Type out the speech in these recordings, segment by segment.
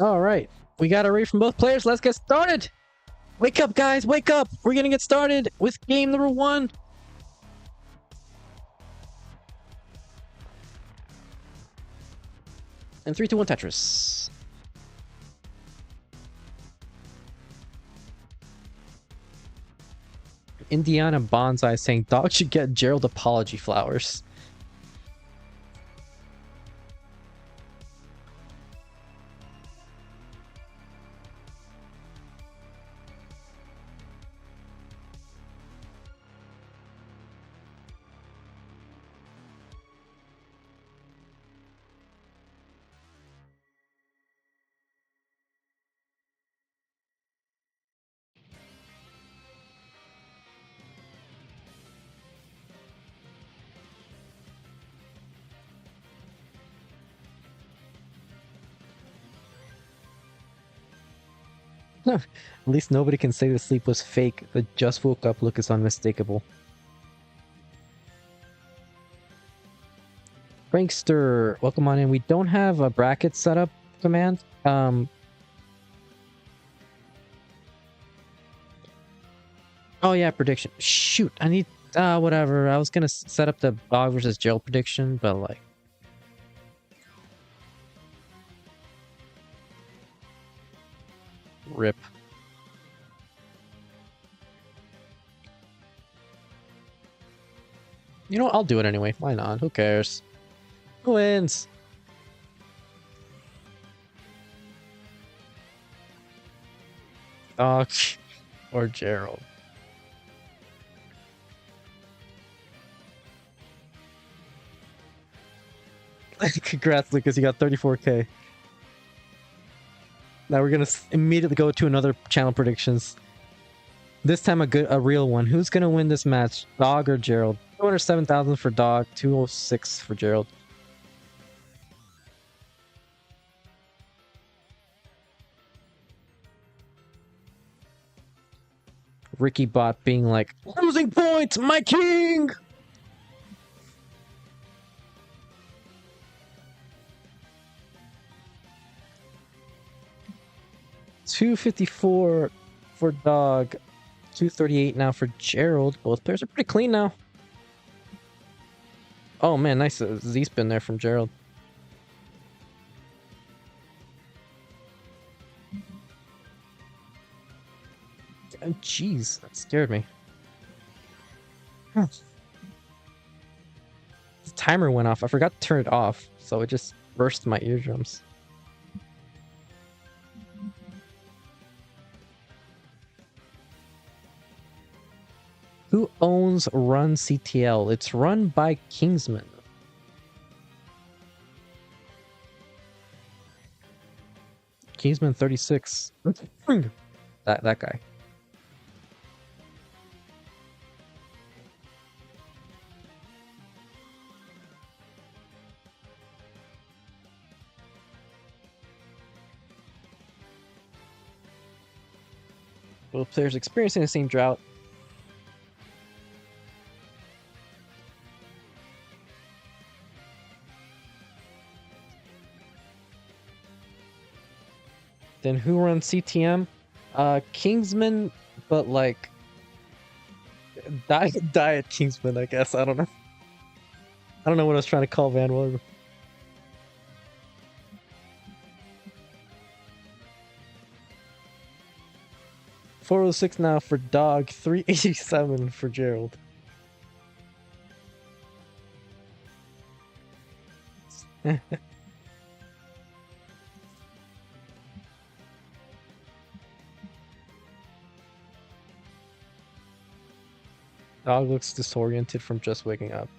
All right, we got a read from both players. Let's get started. Wake up, guys, wake up. We're gonna get started with game number 1. And 3, 2, 1, Tetris. Indiana Bonsai saying dog should get Gerald apology flowers. At least nobody can say the sleep was fake. The just woke up look is unmistakable. Prankster, welcome on in. We don't have a bracket set up command. Oh yeah, prediction. Shoot, I need whatever. I was gonna set up the Dog versus Gerald prediction, but like rip. You know what? I'll do it anyway. Why not? Who cares? Who wins? Dog or Gerald? Congrats, Lucas. You got 34K. Now we're gonna immediately go to another channel predictions. This time a real one. Who's gonna win this match? Dog or Gerald? 207,000 for Dog, 206 for Gerald. Ricky Bot being like, losing points, my king! $254 for Dog, 238 now for Gerald. Both players are pretty clean now. Oh man, nice Z-spin there from Gerald. Oh jeez, that scared me. Huh. The timer went off. I forgot to turn it off, so it just burst my eardrums. Who owns Run CTL? It's run by Kingsman. Kingsman 36. that guy. Both players experiencing the same drought. Then who runs CTM? Kingsman, but like Diet Kingsman, I guess. I don't know. I don't know what I was trying to call Van Wilder. $406 now for Dog, 387 for Gerald. Dog looks disoriented from just waking up.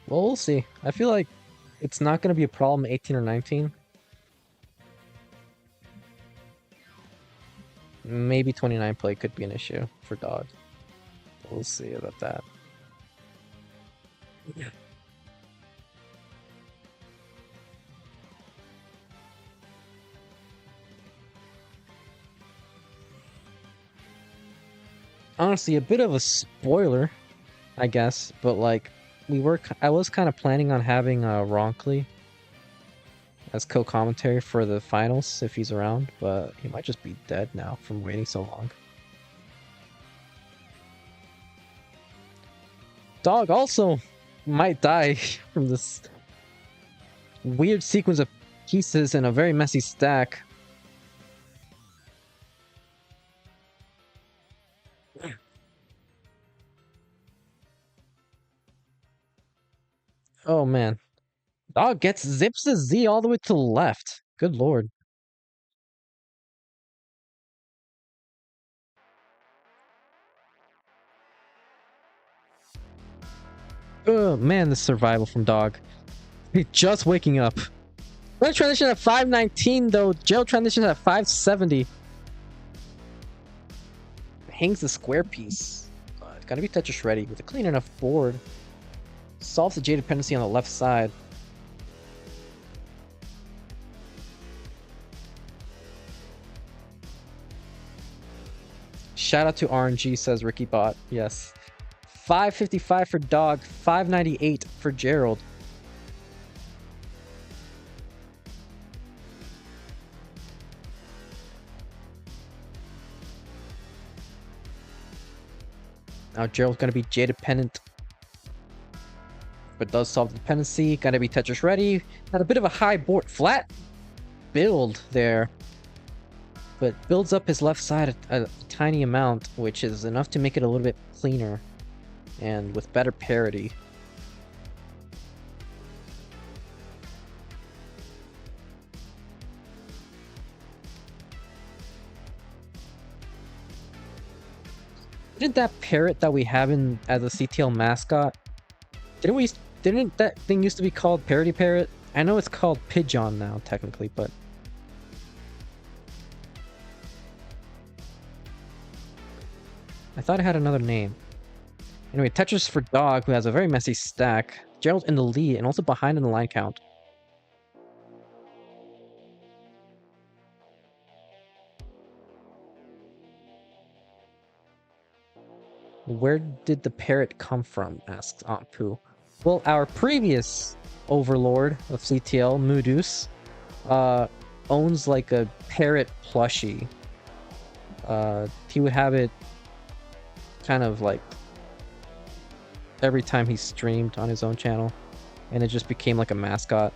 Well, we'll see. I feel like it's not going to be a problem 18 or 19. Maybe 29 play could be an issue for Dog. We'll see about that. Yeah. Honestly, a bit of a spoiler, I guess, but like I was kind of planning on having Ronkley as co-commentary for the finals if he's around, but he might just be dead now from waiting so long. Dog also might die from this weird sequence of pieces in a very messy stack. Oh man. Dog zips the Z all the way to the left. Good lord. Oh man, the survival from Dog. He's just waking up. Red transition at 519 though. Gerald transition at 570. Hangs the square piece. It's gotta be Tetris ready with a clean enough board. Solves the J dependency on the left side. Shout out to RNG, says Ricky Bot. Yes. 555 for Dog, 598 for Gerald. Now Gerald's gonna be J dependent, but does solve the dependency. Gotta be Tetris ready. Had a bit of a high board, flat build there, but builds up his left side a tiny amount, which is enough to make it a little bit cleaner and with better parity. Didn't that parrot that we have in as a CTL mascot? Didn't that thing used to be called Parody Parrot? I know it's called Pigeon now, technically, but I thought it had another name. Anyway, Tetris for Dog, who has a very messy stack. Gerald in the lead and also behind in the line count. Where did the parrot come from? Asks Aunt Pooh. Well, our previous overlord of CTL, Moodus, owns like a parrot plushie. He would have it kind of like every time he streamed on his own channel, and it just became like a mascot.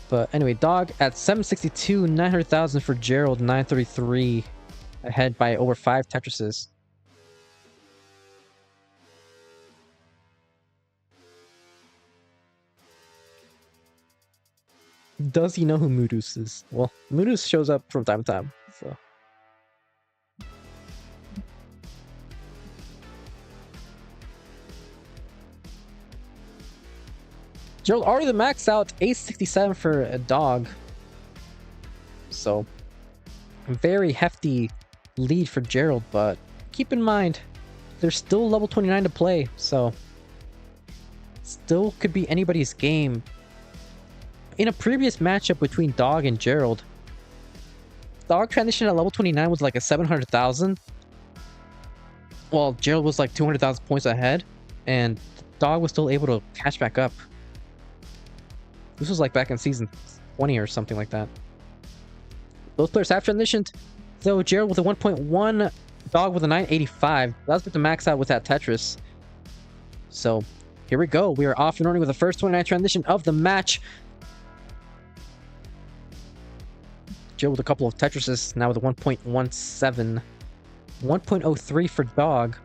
But anyway, Dog at 762, 900,000 for Gerald, 933, ahead by over 5 Tetrises. Does he know who Moodus is? Well, Moodus shows up from time to time, so. Gerald already the max out, 867 for a Dog. So, very hefty lead for Gerald, but keep in mind, there's still level 29 to play, so still could be anybody's game. In a previous matchup between Dog and Gerald, Dog transition at level 29 was like a 700,000, while Gerald was like 200,000 points ahead, and Dog was still able to catch back up. This was like back in season 20 or something like that. Both players have transitioned. So Gerald with a 1.1, Dog with a 985. That's with the max out with that Tetris. So here we go. We are off and running with the first 29 transition of the match. Gerald with a couple of Tetrises, now with a 1.17. 1.03 for Dog.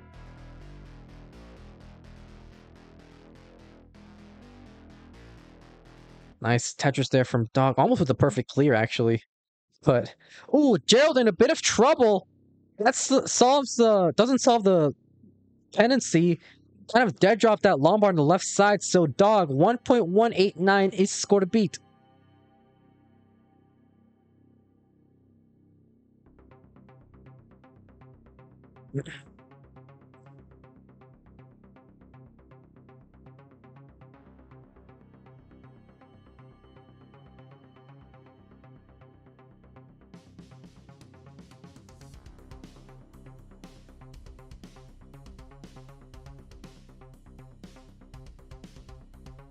Nice Tetris there from Dog. Almost with a perfect clear, actually. But, ooh, Gerald in a bit of trouble. That's doesn't solve the tendency. Kind of dead drop that Lombard on the left side. So Dog, 1.189 is score to beat.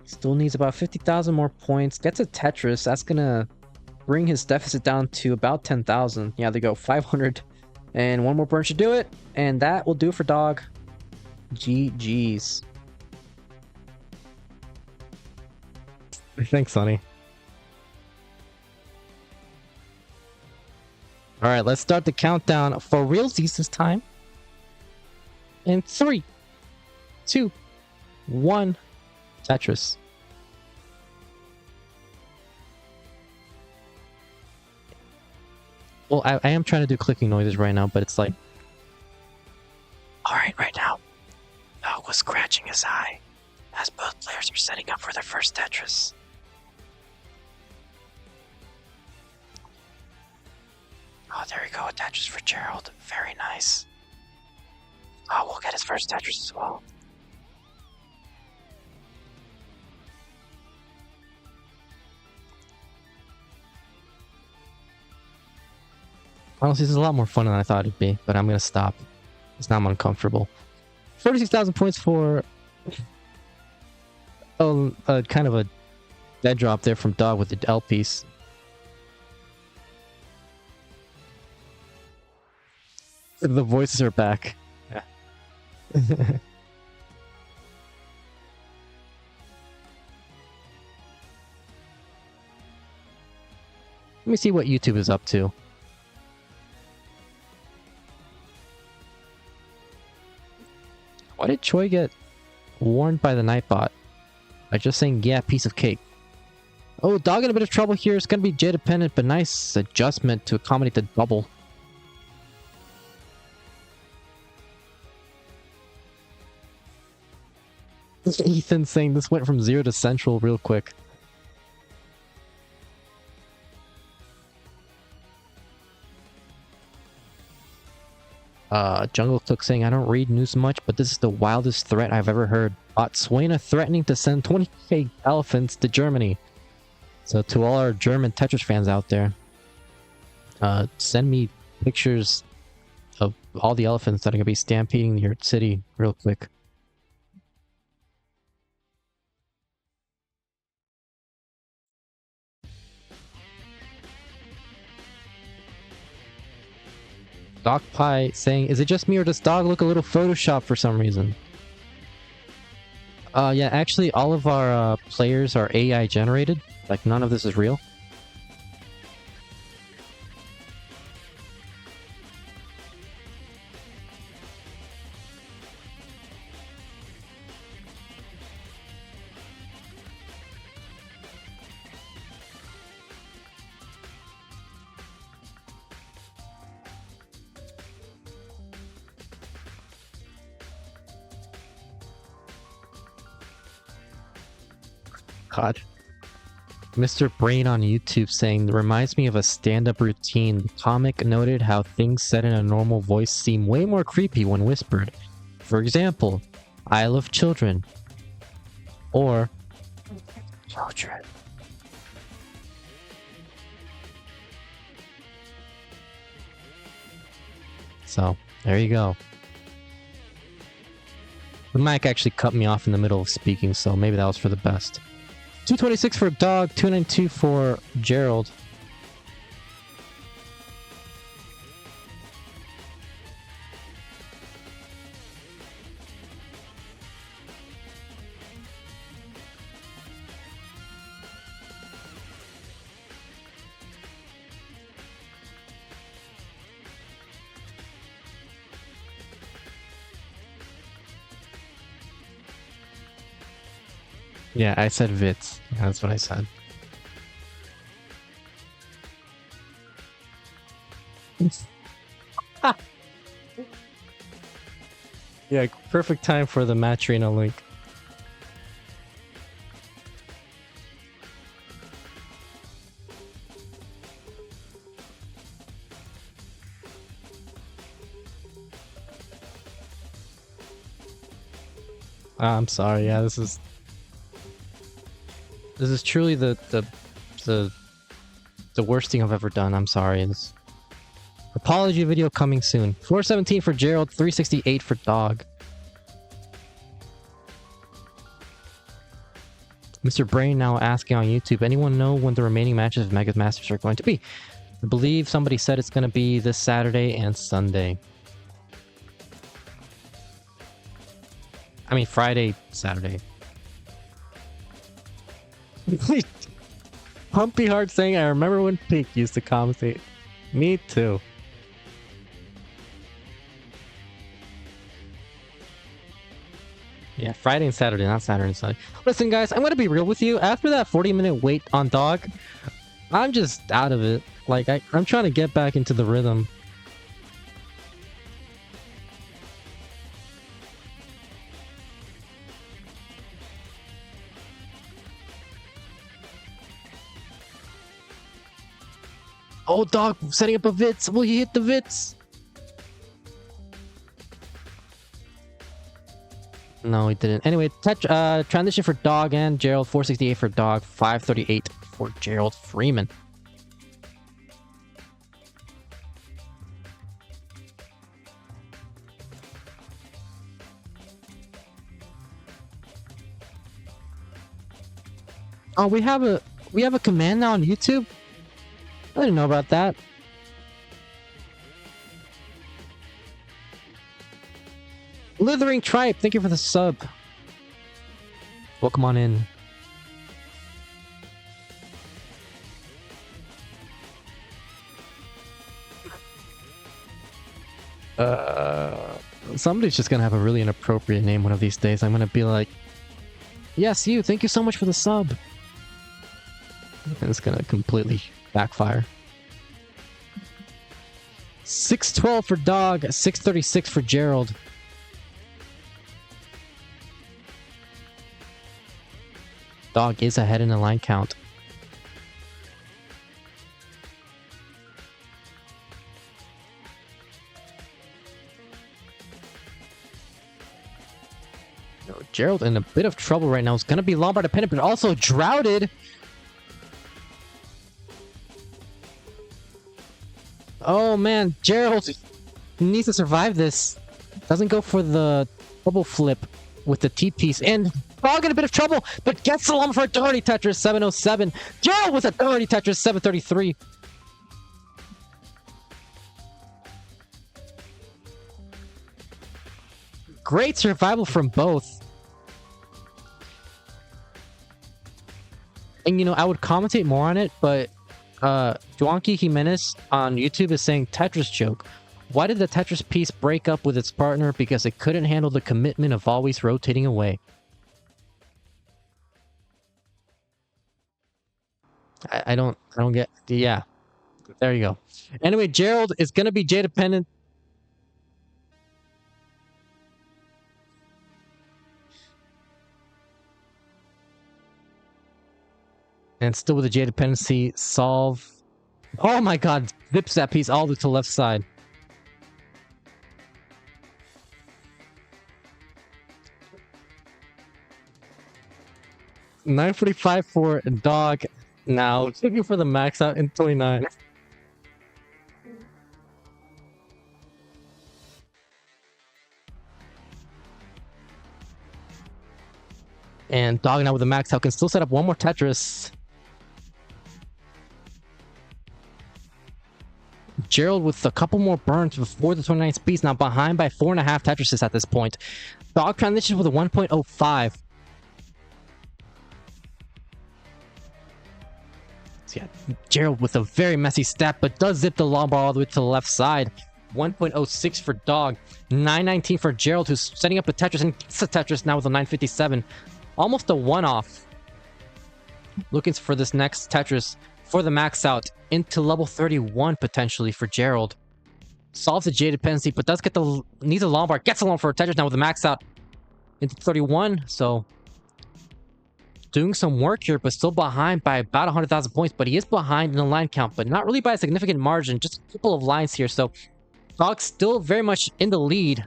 Still needs about 50,000 more points. Gets a Tetris. That's gonna bring his deficit down to about 10,000. Yeah, they go 500. And one more burn should do it. And that will do it for Dog. GG's. Thanks, Sonny. Alright, let's start the countdown for realsies this time. In 3, 2, 1. Tetris. Well, I am trying to do clicking noises right now, but it's like... Alright, right now. Dog was scratching his eye as both players are setting up for their first Tetris. Oh, there we go. A Tetris for Gerald. Very nice. Oh, we'll get his first Tetris as well. Honestly, this is a lot more fun than I thought it'd be, but I'm gonna stop. It's now I'm uncomfortable. 46,000 points for... Oh, kind of a dead drop there from Dog with the L piece. The voices are back. Yeah. Let me see what YouTube is up to. Why did Choi get warned by the Nightbot? By just saying, yeah, piece of cake. Oh, Dog in a bit of trouble here. It's going to be J dependent, but nice adjustment to accommodate the double. Ethan saying this went from 0 to central real quick. Jungle Cook saying, I don't read news much, but this is the wildest threat I've ever heard. Botswana threatening to send 20k elephants to Germany. So to all our German Tetris fans out there, send me pictures of all the elephants that are going to be stampeding your city real quick. Doc Pie saying, is it just me or does Dog look a little Photoshop for some reason? Yeah, actually all of our players are AI generated. Like none of this is real. God. Mr. Brain on YouTube saying, reminds me of a stand-up routine. The comic noted how things said in a normal voice seem way more creepy when whispered. For example, I love children. Or children. So, there you go. The mic actually cut me off in the middle of speaking, so maybe that was for the best. 226 for Dog, 292 for Gerald. Yeah, I said Vits. That's what I said. Yeah, perfect time for the Matrina link. I'm sorry. Yeah, this is truly the worst thing I've ever done. I'm sorry. This apology video coming soon. 417 for Gerald, 368 for Dog. Mr. Brain now asking on YouTube, anyone know when the remaining matches of Mega Masters are going to be? I believe somebody said it's going to be this Saturday and Sunday. I mean, Friday, Saturday. Pumpy Heart saying, I remember when Peek used to commentate. Me too. Yeah, Friday and Saturday, not Saturday and Sunday. Listen, guys, I'm going to be real with you. After that 40-minute wait on Dog, I'm just out of it. Like, I'm trying to get back into the rhythm. Oh, Dog, setting up a Vitz. Will he hit the Vitz? No, he didn't. Anyway, transition for Dog and Gerald. 468 for Dog. 538 for Gerald Freeman. Oh, we have a command now on YouTube? I didn't know about that. Blithering Tripe, thank you for the sub. Welcome on in. Somebody's just gonna have a really inappropriate name one of these days. I'm gonna be like, yes, you, thank you so much for the sub. And it's gonna completely backfire. 612 for Dog, 636 for Gerald. Dog is ahead in the line count. No, Gerald in a bit of trouble right now. It's going to be Lombard dependent, but also droughted. Oh man, Gerald needs to survive this. Doesn't go for the double flip with the T-piece, and Dog in a bit of trouble, but gets the Lombard for a dirty Tetris, 707. Gerald with a dirty Tetris, 733. Great survival from both. And you know, I would commentate more on it, but Juanqui Jimenez on YouTube is saying Tetris joke. Why did the Tetris piece break up with its partner? Because it couldn't handle the commitment of always rotating away. I don't get, yeah. There you go. Anyway, Gerald is gonna be J dependent. And still with the J dependency, solve. Oh my god, zips that piece all the way to the left side. $9.45 for Dog now. Looking for the max out in 29. And Dog now with the max out can still set up one more Tetris. Gerald with a couple more burns before the 29 speeds, now behind by 4.5 Tetrises at this point. Dog transitions with a 1.05. So yeah, Gerald with a very messy step, but does zip the long ball all the way to the left side. 1.06 for Dog. 919 for Gerald, who's setting up a Tetris and gets a Tetris now with a 957. Almost a one-off. Looking for this next Tetris for the max out into level 31 potentially for Gerald. Solves the J dependency, but does get the needs a Lombard. Gets along for a Tetris now with the max out into 31. So doing some work here, but still behind by about 100,000 points. But he is behind in the line count, but not really by a significant margin. Just a couple of lines here. So Dog's still very much in the lead.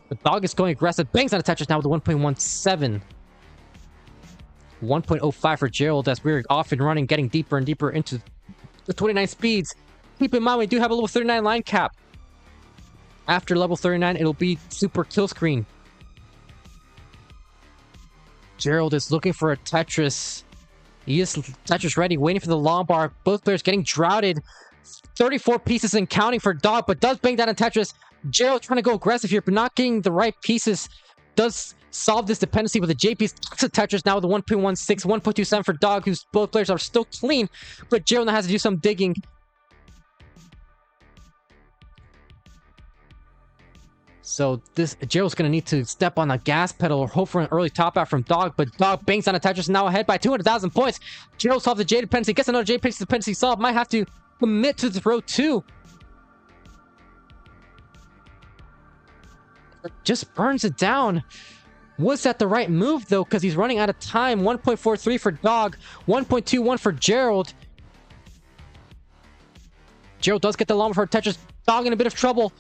But Dog is going aggressive. Bangs on a Tetris now with a 1.17. 1.05 for Gerald as we're off and running, getting deeper and deeper into the 29 speeds. Keep in mind, we do have a level 39 line cap. After level 39, it'll be super kill screen. Gerald is looking for a Tetris. He is Tetris ready, waiting for the long bar. Both players getting droughted. 34 pieces and counting for Dog, but does bang down in Tetris. Gerald trying to go aggressive here, but not getting the right pieces. Does solve this dependency with a J piece. To Tetris now with a 1.16, 1.27 for Dog, whose both players are still clean, but Gerald now has to do some digging. So this Gerald's going to need to step on the gas pedal or hope for an early top out from Dog, but Dog bangs on a Tetris, now ahead by 200,000 points. Gerald solves the J dependency, gets another J piece dependency solved, might have to commit to throw 2. Just burns it down. Was that the right move though? Because he's running out of time. 1.43 for Dog, 1.21 for Gerald. Gerald does get the long for Tetris. Dog in a bit of trouble.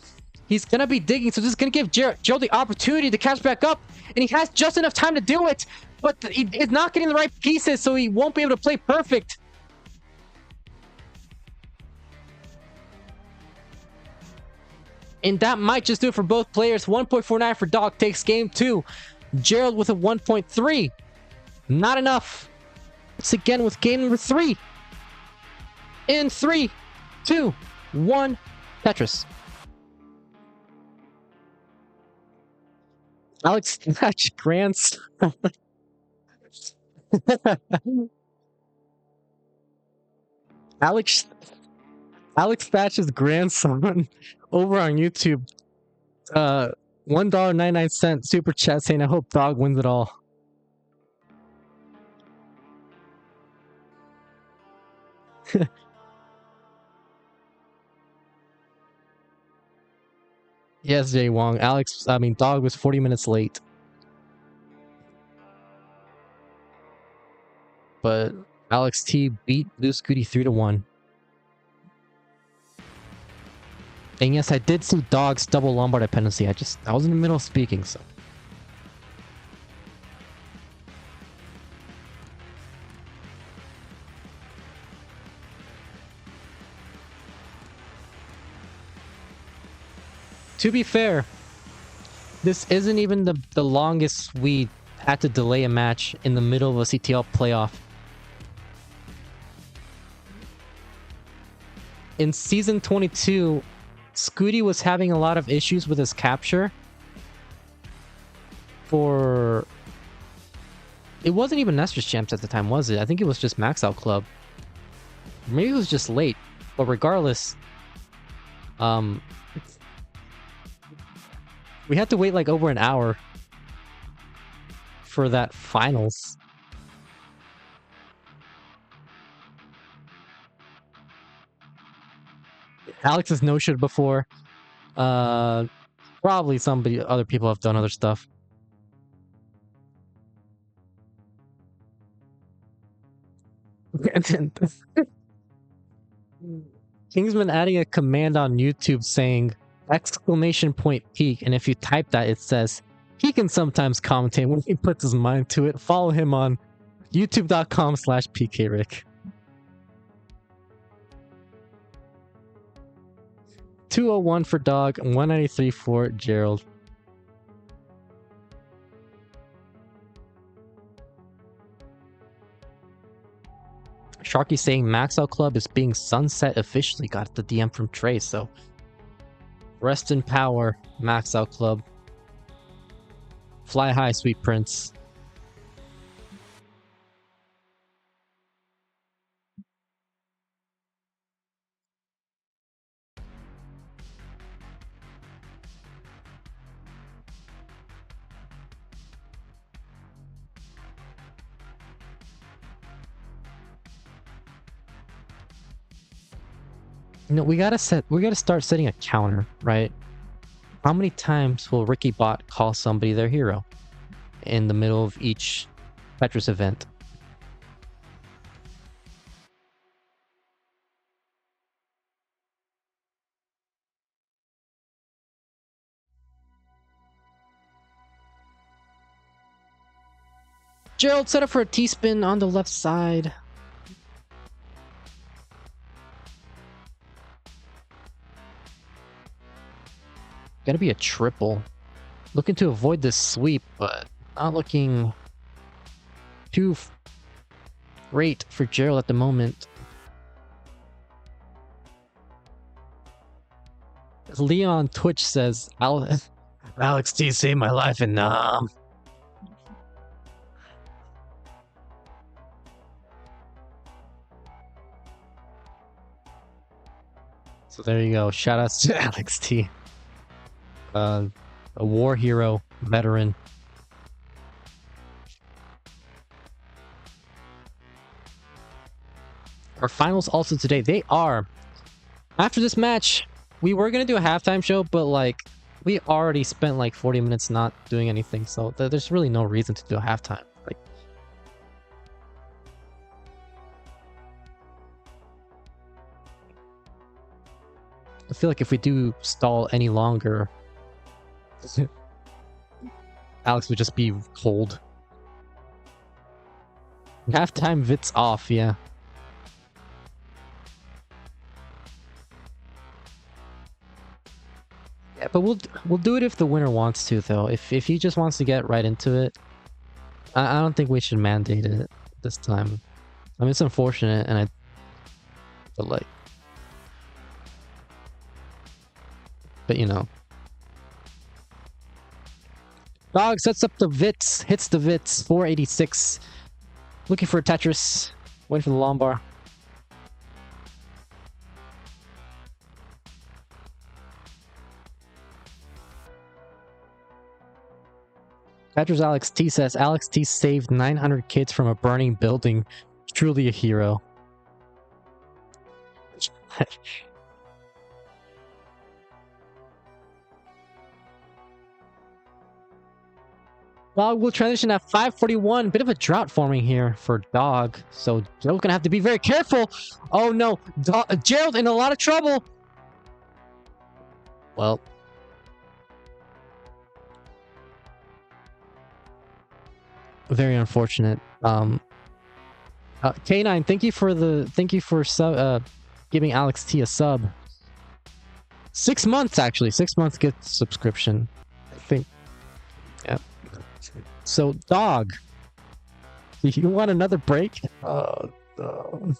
He's going to be digging, so this is going to give Gerald the opportunity to catch back up, and he has just enough time to do it, but he's not getting the right pieces, so he won't be able to play perfect. And that might just do it for both players. 1.49 for Dog takes game 2. Gerald with a 1.3. Not enough. Once again with game number 3. In 3, 2, 1, Tetris. Alex Thatch grants. Alex Thatch's grandson over on YouTube. $1.99 super chat saying, I hope Dog wins it all. Yes, Jay Wong. Dog was 40 minutes late. But Alex T beat Blue Scooty 3-1. And yes, I did see Dog's double Lombard dependency. I was in the middle of speaking, so. To be fair, this isn't even the longest we had to delay a match in the middle of a CTL playoff. In Season 22, Scooty was having a lot of issues with his capture. It wasn't even Nestor's Champs at the time, was it? I think it was just Max Out Club. Maybe it was just late. But regardless, we had to wait like over an hour for that finals. Alex has no-showed before. Probably other people have done other stuff. Kingsman adding a command on YouTube saying !peek, and if you type that, it says he can sometimes commentate when he puts his mind to it. Follow him on youtube.com/Peekayric. 201 for Dog, 193 for Gerald. Sharky saying Max Out Club is being sunset officially. Got the DM from Trey, so rest in power, Max Out Club. Fly high, sweet prince. You know, we gotta start setting a counter, right? How many times will Ricky Bot call somebody their hero in the middle of each Tetris event? Gerald set up for a T-spin on the left side. Gonna be a triple. Looking to avoid this sweep, but not looking too great for Gerald at the moment. Leon Twitch says, Alex T saved my life in Nam. So there you go. Shout outs to Alex T. A war hero, veteran. Our finals also today. They are, after this match, we were going to do a halftime show, but like we already spent like 40 minutes not doing anything. So there's really no reason to do a halftime. Like, I feel like if we do stall any longer, Alex would just be cold. Halftime Vit's off, yeah. Yeah, but we'll do it if the winner wants to, though. If he just wants to get right into it, I don't think we should mandate it this time. I mean, it's unfortunate, and but you know. Dog sets up the Vits, hits the Vits, 486. Looking for a Tetris, waiting for the long bar. Tetris Alex T says, Alex T saved 900 kids from a burning building. Truly a hero. Dog will transition at 5:41. Bit of a drought forming here for Dog. So Gerald's gonna have to be very careful. Oh no, Gerald in a lot of trouble. Well, very unfortunate. K9, thank you for giving Alex T a sub. 6 months actually. 6 months gift subscription. I think. Yeah. So, Dog, do you want another break? Oh, no.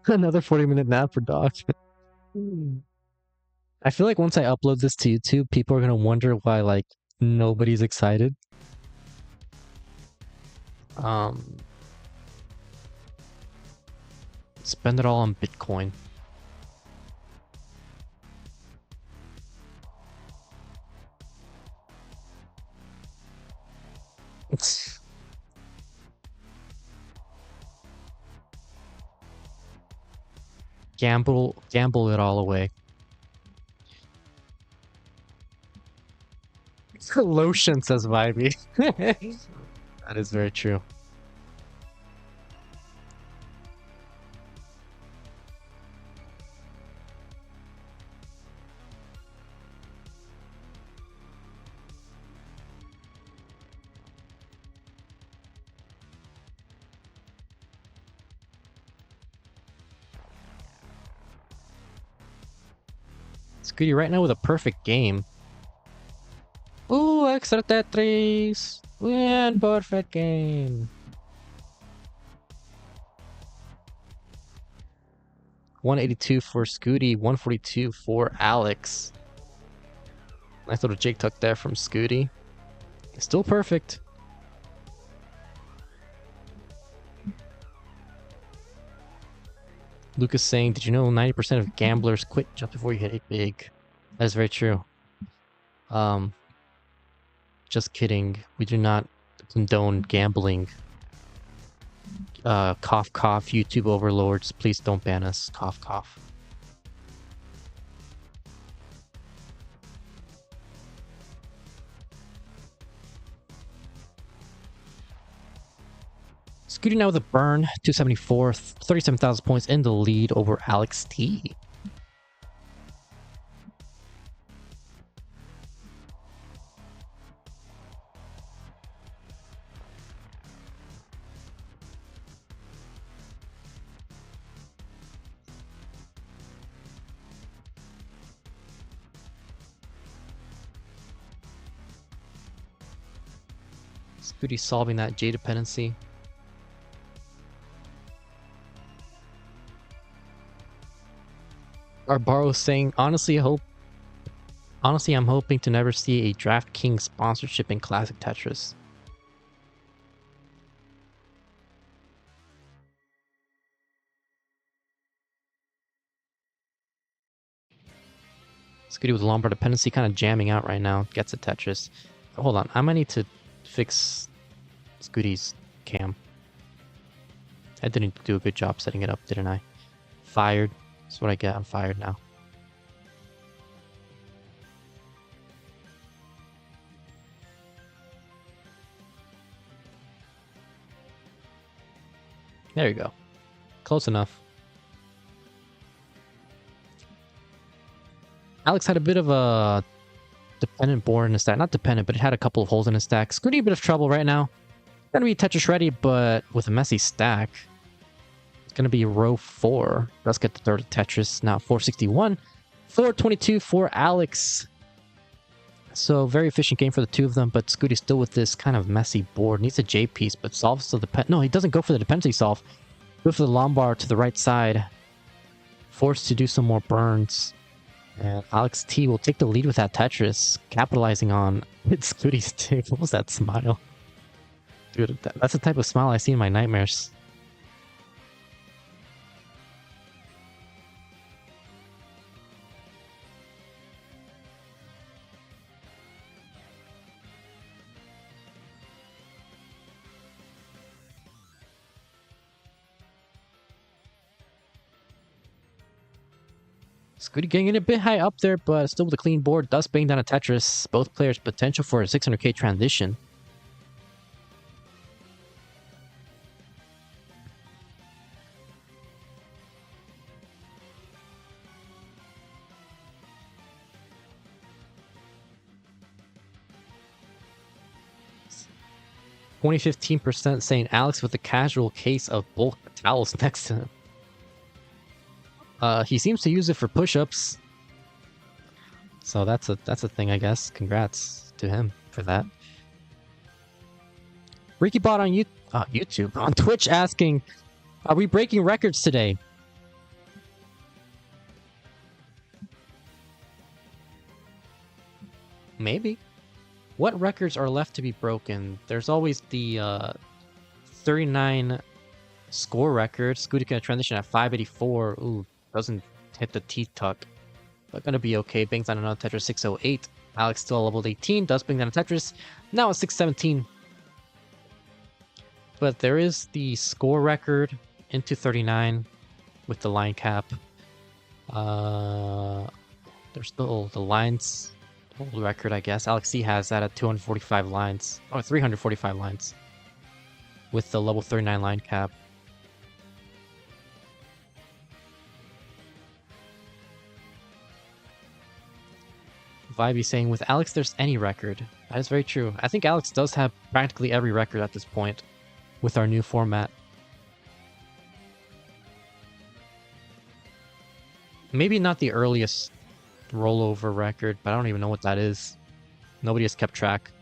Another 40-minute nap for Dog. I feel like once I upload this to YouTube, people are going to wonder why, like, nobody's excited. Spend it all on Bitcoin. Gamble it all away. Lotion, says Vibey. That is very true. Scooty right now with a perfect game. Ooh, extra Tetris! Win, perfect game! 182 for Scooty, 142 for Alex. Nice little Jake tuck there from Scooty. Still perfect. Lucas saying, did you know 90% of gamblers quit just before you hit it big? That is very true. Just kidding. We do not condone gambling. Cough, cough, YouTube overlords. Please don't ban us. Cough, cough. Scooty now with a burn, 274, 37,000 points in the lead over Alex T. Scooty solving that J dependency. Arbaro saying, honestly, I'm hoping to never see a DraftKings sponsorship in Classic Tetris. Scooty with Lombard dependency kind of jamming out right now. Gets a Tetris. Hold on, I might need to fix Scooty's cam. I didn't do a good job setting it up, didn't I? Fired. That's what I get. I'm fired now. There you go. Close enough. Alex had a bit of a dependent board in his stack. Not dependent, but it had a couple of holes in his stack. Scooty a bit of trouble right now. Gonna be Tetris ready, but with a messy stack. It's gonna be row 4. Let's get the third Tetris. Now 461. 422 for Alex. So very efficient game for the two of them, but Scooty still with this kind of messy board. Needs a J piece, but solves the no, he doesn't go for the dependency solve. Go for the Lombard to the right side. Forced to do some more burns. And Alex T will take the lead with that Tetris, capitalizing on Scooty's too. What was that smile? Dude, that's the type of smile I see in my nightmares. Scooty getting a bit high up there, but still with a clean board. Does bang down a Tetris. Both players potential for a 600k transition. Only 15% saying Alex with a casual case of bulk towels next to him. He seems to use it for push-ups. So that's a thing, I guess. Congrats to him for that. RickyBot on YouTube, on Twitch asking, are we breaking records today? Maybe. What records are left to be broken? There's always the 39 score record. Scooty gonna transition at 584. Ooh. Doesn't hit the teeth tuck, but gonna be okay. Bangs down another Tetris 608. Alex still leveled 18. Does bang down a Tetris. Now it's 617. But there is the score record into 39 with the line cap. There's still the lines record, I guess. Alex C has that at 245 lines. Or 345 lines. With the level 39 line cap. Vibey saying, with Alex, there's any record. That is very true. I think Alex does have practically every record at this point with our new format. Maybe not the earliest rollover record, but I don't even know what that is. Nobody has kept track.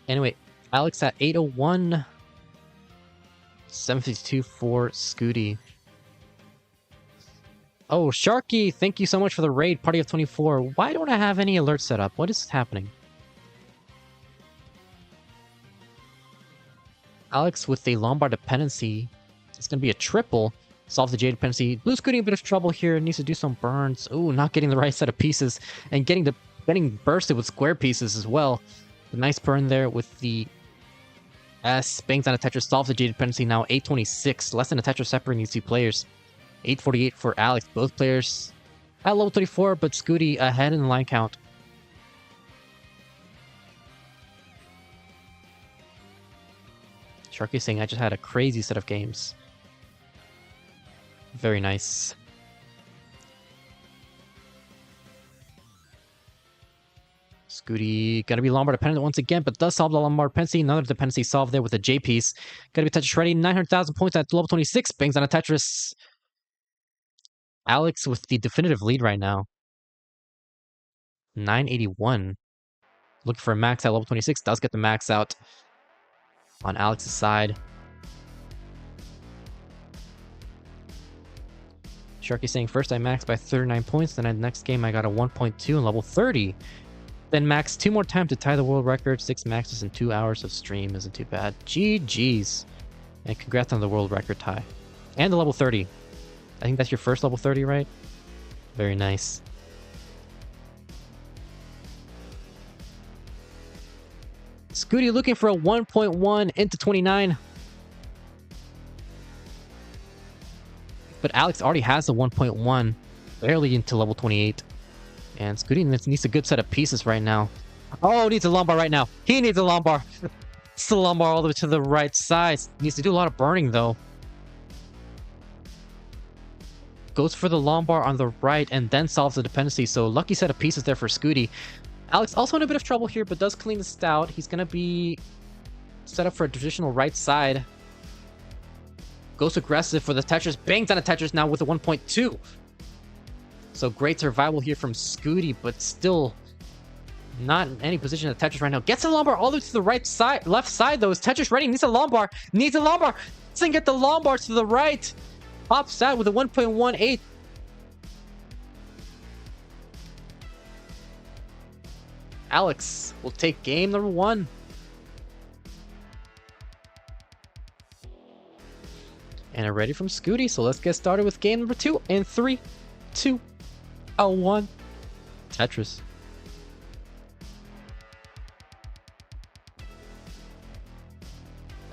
Anyway, Alex at 801. 752 for Scooty. Oh, Sharky, thank you so much for the raid, Party of 24. Why don't I have any alerts set up? What is happening? Alex with the Lombard dependency. It's going to be a triple. Solves the J dependency. Blue Scooty a bit of trouble here. Needs to do some burns. Ooh, not getting the right set of pieces. And getting bursted with square pieces as well. A nice burn there with the S. Bangs on a Tetris. Solves the J dependency. Now 826. Less than a Tetris separating these two players. 848 for Alex. Both players at level 34, but Scooty ahead in the line count. Sharky saying, I just had a crazy set of games. Very nice. Scooty gotta be Lombard dependent once again, but does solve the Lombard dependency. Another dependency solved there with a J piece. Gotta be Tetris ready. 900,000 points at level 26. Bangs on a Tetris. Alex with the definitive lead right now. 981. Looking for a max at level 26. Does get the max out on Alex's side. Sharky saying first I maxed by 39 points, then next game I got a 1.2 in level 30. Then max 2 more times to tie the world record. 6 maxes in 2 hours of stream isn't too bad. GG's. And congrats on the world record tie. And the level 30. I think that's your first level 30, right? Very nice. Scooty looking for a 1.1 into 29. But Alex already has a 1.1, barely into level 28. And Scooty needs a good set of pieces right now. Oh, needs a Lombard right now. He needs a Lombard. It's the Lombard all the way to the right side. Needs to do a lot of burning, though. Goes for the Lombard on the right and then solves the dependency. So lucky set of pieces there for Scooty. Alex also in a bit of trouble here, but does clean the stout. He's going to be set up for a traditional right side. Goes aggressive for the Tetris. Bangs on a Tetris now with a 1.2. So great survival here from Scooty, but still not in any position at Tetris right now. Gets a Lombard all the way to the right side, left side though. Is Tetris ready? Needs a Lombard. Needs a Lombard. Doesn't get the Lombard to the right. Pops out with a 1.18. Alex will take game number 1. And I'm ready from Scooty, so let's get started with game number 2 in 3, 2, 1. Tetris.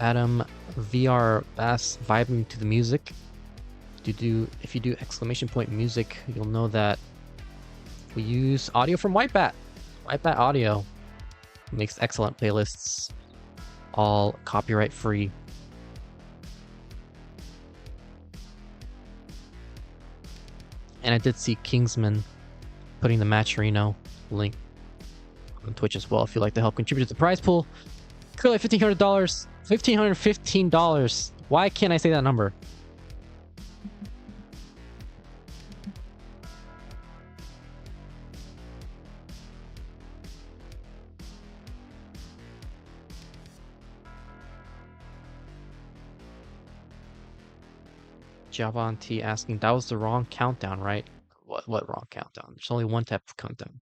Adam VR Bass vibing to the music. If you do exclamation point music, you'll know that we use audio from Whitebat. Whitebat Audio makes excellent playlists, all copyright free. And I did see Kingsman putting the Matcherino link on Twitch as well if you'd like to help contribute to the prize pool. Clearly $1,500. $1,515. Why can't I say that number? Javon T asking, that was the wrong countdown, right? What wrong countdown? There's only one type of countdown.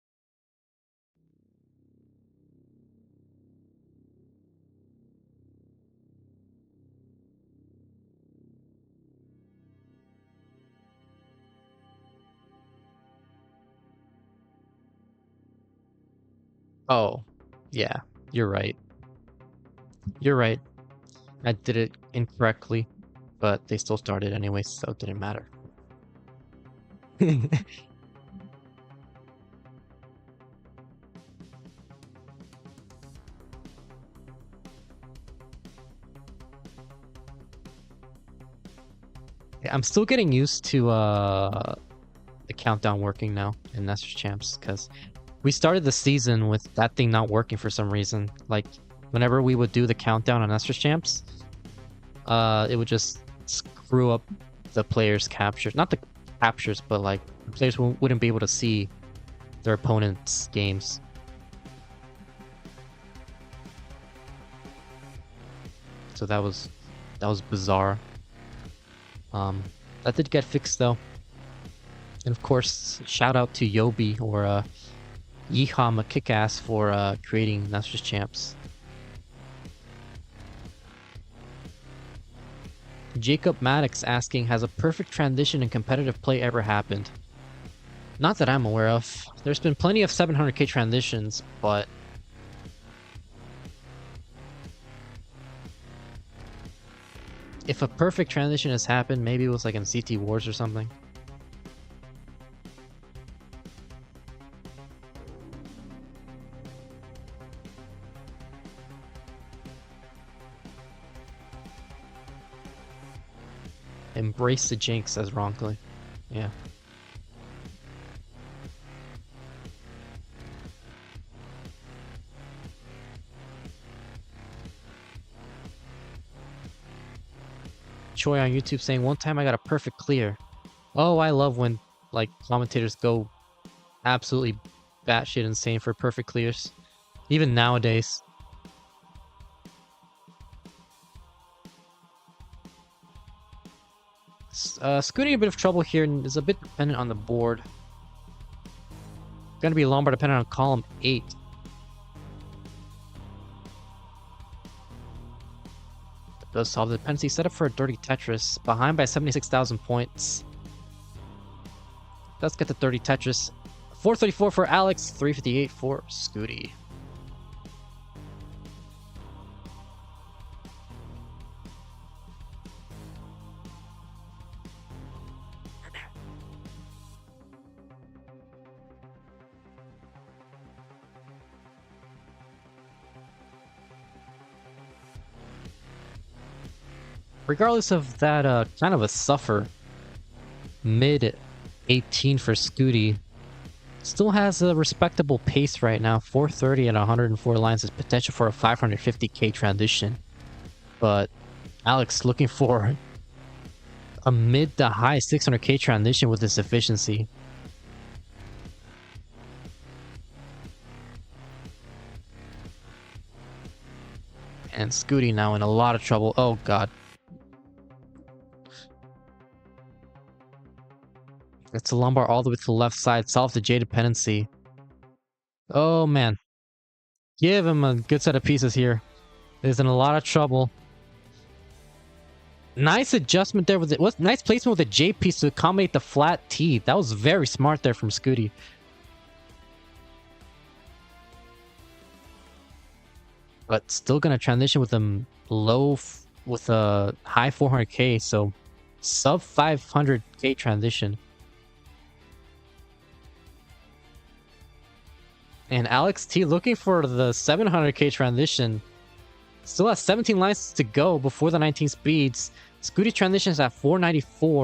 Oh, yeah, you're right. You're right. I did it incorrectly, but they still started anyway, so it didn't matter. I'm still getting used to the countdown working now in Nestor's Champs, because we started the season with that thing not working for some reason. Like, whenever we would do the countdown on Nestor's Champs, it would just screw up the players' captures. Not the captures, but like, the players wouldn't be able to see their opponent's games. So that was bizarre. That did get fixed though. And of course, shout out to Yobi or Yeehaw McKickass for creating Nestor's Champs. Jacob Maddox asking, has a perfect transition in competitive play ever happened? Not that I'm aware of. There's been plenty of 700k transitions, but if a perfect transition has happened, maybe it was like in CT Wars or something. Embrace the jinx, says Wrongly. Yeah. Choi on YouTube saying, one time I got a perfect clear. Oh, I love when like commentators go absolutely batshit insane for perfect clears. Even nowadays. Scooty in a bit of trouble here and is a bit dependent on the board. Gonna be Lombard dependent on column 8. That does solve the dependency. Set up for a dirty Tetris. Behind by 76,000 points. Let's get the dirty Tetris. 434 for Alex, 358 for Scooty. Regardless of that, kind of a suffer mid 18 for Scooty, still has a respectable pace right now. 430 at 104 lines is potential for a 550k transition, but Alex looking for a mid to high 600k transition with this efficiency. And Scooty now in a lot of trouble. Oh god. It's a lumbar all the way to the left side. Solve the J dependency. Oh man. Give him a good set of pieces here. He's in a lot of trouble. Nice adjustment there with it. What's nice placement with the J piece to accommodate the flat T. That was very smart there from Scooty. But still gonna transition with a with a high 400k, so sub 500k transition. And Alex T looking for the 700k transition. Still has 17 lines to go before the 19 speeds. Scooty transitions at 494.